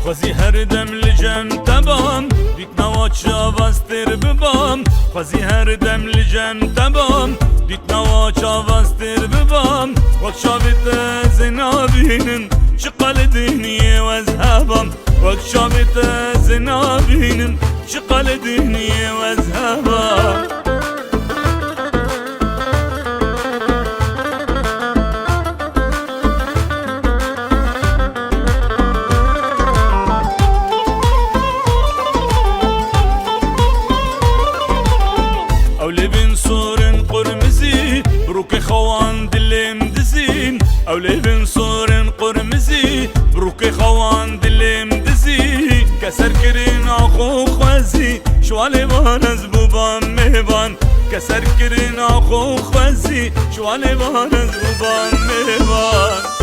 خوزی هر دم لجم تبام دیت نوا چاواستر ببام خوزی هر دم لجم تبام دیت نوا چاواستر ببام وقت شابت زنابینن شقل دنیه وزهبام وقت شابت زنابینن شقل دنیه وزهبام أولي بن صورن قرمزي بروكي خوان دلم دزين أولي بن صورن قرمزي بروكي خوان دلم دزين كسر كرين أخو خوزي شوالي بانز بوبان مهبان كسر كرين أخو خوزي شوالي بانز بوبان مهبان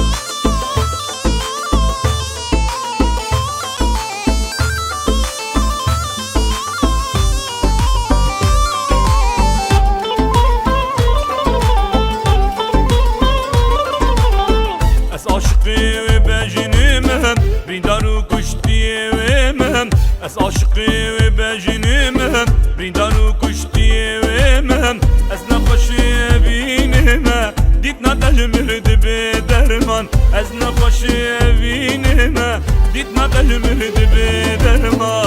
عاشقی و بجنیمم بریندارو کشتیمم از عاشقی و بجنیمم بریندارو کشتیمم از نخوشی بینم دیت ندلمرد به درمان از نخوشی بینم دیت ندلمرد به درمان